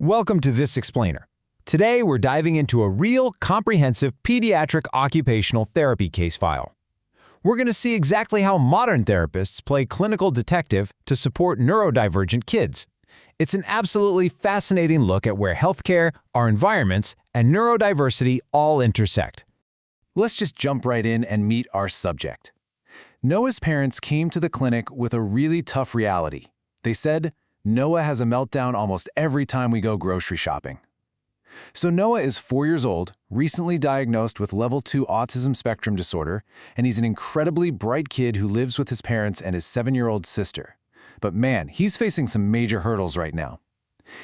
Welcome to This Explainer. Today we're diving into a real, comprehensive pediatric occupational therapy case file. We're going to see exactly how modern therapists play clinical detective to support neurodivergent kids. It's an absolutely fascinating look at where healthcare, our environments, and neurodiversity all intersect. Let's just jump right in and meet our subject. Noah's parents came to the clinic with a really tough reality. They said, "Noah has a meltdown almost every time we go grocery shopping." So Noah is 4 years old, recently diagnosed with level 2 autism spectrum disorder, and he's an incredibly bright kid who lives with his parents and his 7-year-old sister. But man, he's facing some major hurdles right now.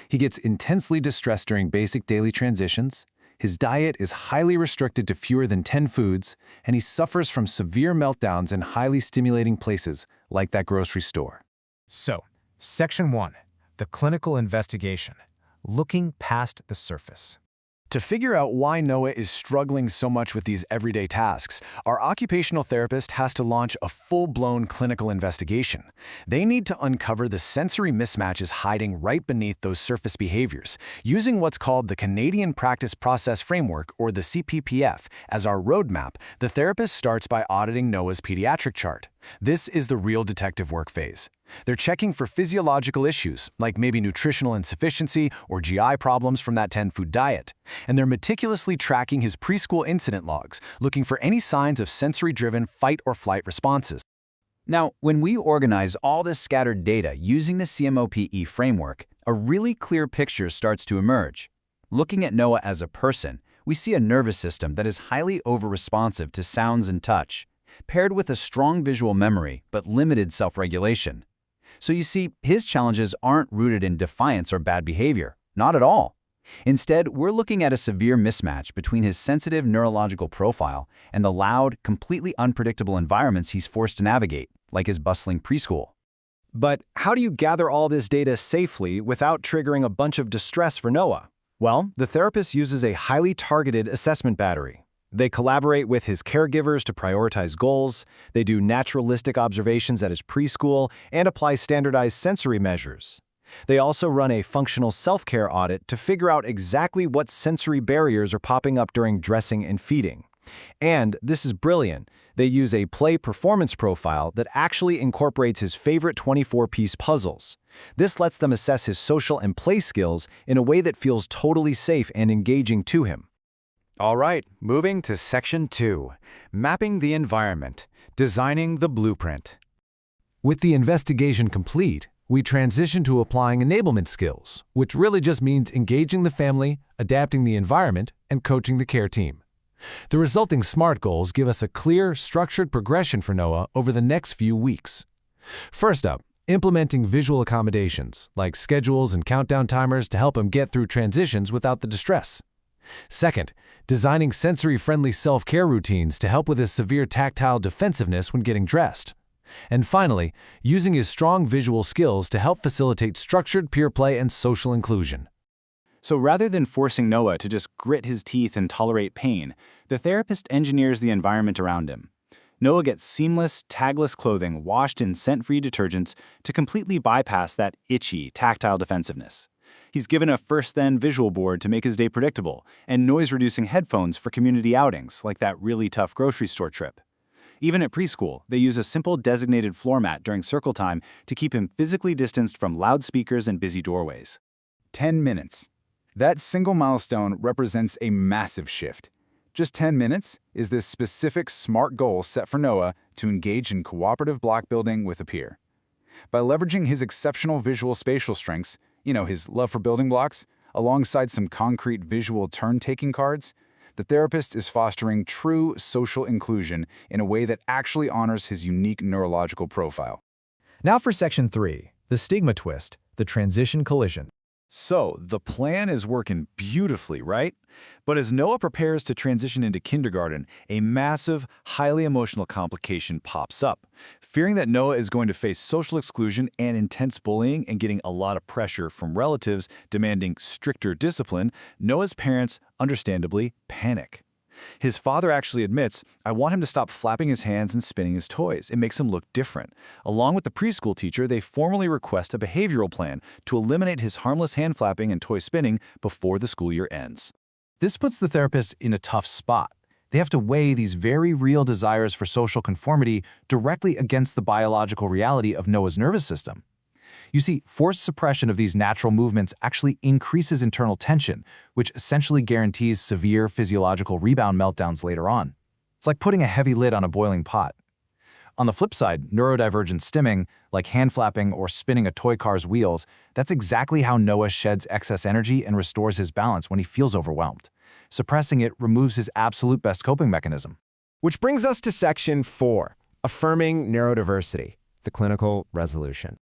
He gets intensely distressed during basic daily transitions, his diet is highly restricted to fewer than 10 foods, and he suffers from severe meltdowns in highly stimulating places like that grocery store. So, Section 1, the clinical investigation, looking past the surface. To figure out why Noah is struggling so much with these everyday tasks, our occupational therapist has to launch a full-blown clinical investigation. They need to uncover the sensory mismatches hiding right beneath those surface behaviors, using what's called the Canadian Practice Process Framework, or the CPPF, as our roadmap. The therapist starts by auditing Noah's pediatric chart. This is the real detective work phase. They're checking for physiological issues, like maybe nutritional insufficiency or GI problems from that 10-food diet. And they're meticulously tracking his preschool incident logs, looking for any signs of sensory-driven fight or flight responses. Now, when we organize all this scattered data using the CMOP-E framework, a really clear picture starts to emerge. Looking at Noah as a person, we see a nervous system that is highly over-responsive to sounds and touch, paired with a strong visual memory but limited self-regulation. So you see, his challenges aren't rooted in defiance or bad behavior, not at all. Instead, we're looking at a severe mismatch between his sensitive neurological profile and the loud, completely unpredictable environments he's forced to navigate, like his bustling preschool. But how do you gather all this data safely without triggering a bunch of distress for Noah? Well, the therapist uses a highly targeted assessment battery. They collaborate with his caregivers to prioritize goals, they do naturalistic observations at his preschool, and apply standardized sensory measures. They also run a functional self-care audit to figure out exactly what sensory barriers are popping up during dressing and feeding. And, this is brilliant, they use a play performance profile that actually incorporates his favorite 24-piece puzzles. This lets them assess his social and play skills in a way that feels totally safe and engaging to him. All right, moving to Section 2, mapping the environment, designing the blueprint. With the investigation complete, we transition to applying enablement skills, which really just means engaging the family, adapting the environment, and coaching the care team. The resulting SMART goals give us a clear, structured progression for Noah over the next few weeks. First up, implementing visual accommodations, like schedules and countdown timers to help him get through transitions without the distress. Second, designing sensory-friendly self-care routines to help with his severe tactile defensiveness when getting dressed. And finally, using his strong visual skills to help facilitate structured peer play and social inclusion. So rather than forcing Noah to just grit his teeth and tolerate pain, the therapist engineers the environment around him. Noah gets seamless, tagless clothing washed in scent-free detergents to completely bypass that itchy, tactile defensiveness. He's given a first-then visual board to make his day predictable, and noise-reducing headphones for community outings, like that really tough grocery store trip. Even at preschool, they use a simple designated floor mat during circle time to keep him physically distanced from loudspeakers and busy doorways. 10 minutes. That single milestone represents a massive shift. Just 10 minutes is this specific SMART goal set for Noah to engage in cooperative block building with a peer. By leveraging his exceptional visual spatial strengths, his love for building blocks, alongside some concrete visual turn-taking cards, the therapist is fostering true social inclusion in a way that actually honors his unique neurological profile. Now for Section 3, the stigma twist, the transition collision. So, the plan is working beautifully, right? But as Noah prepares to transition into kindergarten, a massive, highly emotional complication pops up. Fearing that Noah is going to face social exclusion and intense bullying and getting a lot of pressure from relatives demanding stricter discipline, Noah's parents, understandably, panic. His father actually admits, "I want him to stop flapping his hands and spinning his toys. It makes him look different." Along with the preschool teacher, they formally request a behavioral plan to eliminate his harmless hand flapping and toy spinning before the school year ends. This puts the therapist in a tough spot. They have to weigh these very real desires for social conformity directly against the biological reality of Noah's nervous system. You see, forced suppression of these natural movements actually increases internal tension, which essentially guarantees severe physiological rebound meltdowns later on. It's like putting a heavy lid on a boiling pot. On the flip side, neurodivergent stimming, like hand flapping or spinning a toy car's wheels, that's exactly how Noah sheds excess energy and restores his balance when he feels overwhelmed. Suppressing it removes his absolute best coping mechanism. Which brings us to Section 4, Affirming Neurodiversity, the Clinical Resolution.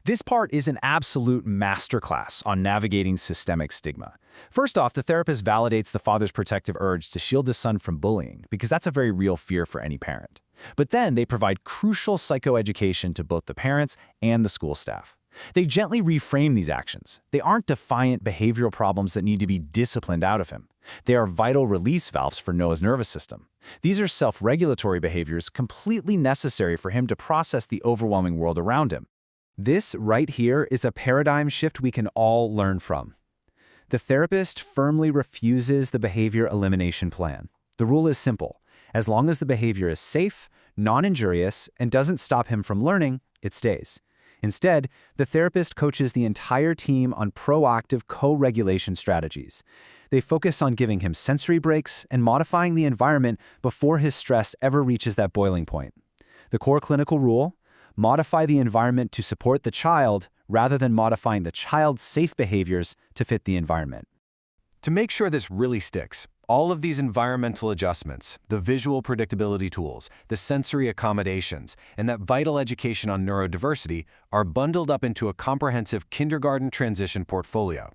This part is an absolute masterclass on navigating systemic stigma. First off, the therapist validates the father's protective urge to shield his son from bullying, because that's a very real fear for any parent. But then they provide crucial psychoeducation to both the parents and the school staff. They gently reframe these actions. They aren't defiant behavioral problems that need to be disciplined out of him. They are vital release valves for Noah's nervous system. These are self-regulatory behaviors completely necessary for him to process the overwhelming world around him. This right here is a paradigm shift we can all learn from. The therapist firmly refuses the behavior elimination plan. The rule is simple. As long as the behavior is safe, non-injurious, and doesn't stop him from learning, it stays. Instead, the therapist coaches the entire team on proactive co-regulation strategies. They focus on giving him sensory breaks and modifying the environment before his stress ever reaches that boiling point. The core clinical rule: modify the environment to support the child rather than modifying the child's safe behaviors to fit the environment. To make sure this really sticks, all of these environmental adjustments, the visual predictability tools, the sensory accommodations, and that vital education on neurodiversity are bundled up into a comprehensive kindergarten transition portfolio.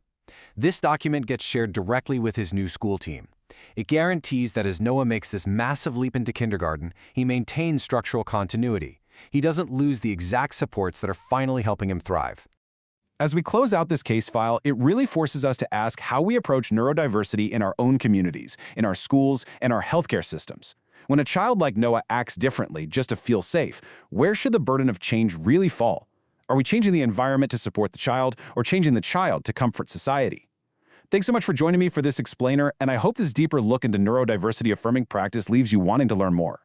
This document gets shared directly with his new school team. It guarantees that as Noah makes this massive leap into kindergarten, he maintains structural continuity. He doesn't lose the exact supports that are finally helping him thrive. As we close out this case file, it really forces us to ask how we approach neurodiversity in our own communities, in our schools, and our healthcare systems. When a child like Noah acts differently just to feel safe, where should the burden of change really fall? Are we changing the environment to support the child, or changing the child to comfort society? Thanks so much for joining me for this explainer, and I hope this deeper look into neurodiversity-affirming practice leaves you wanting to learn more.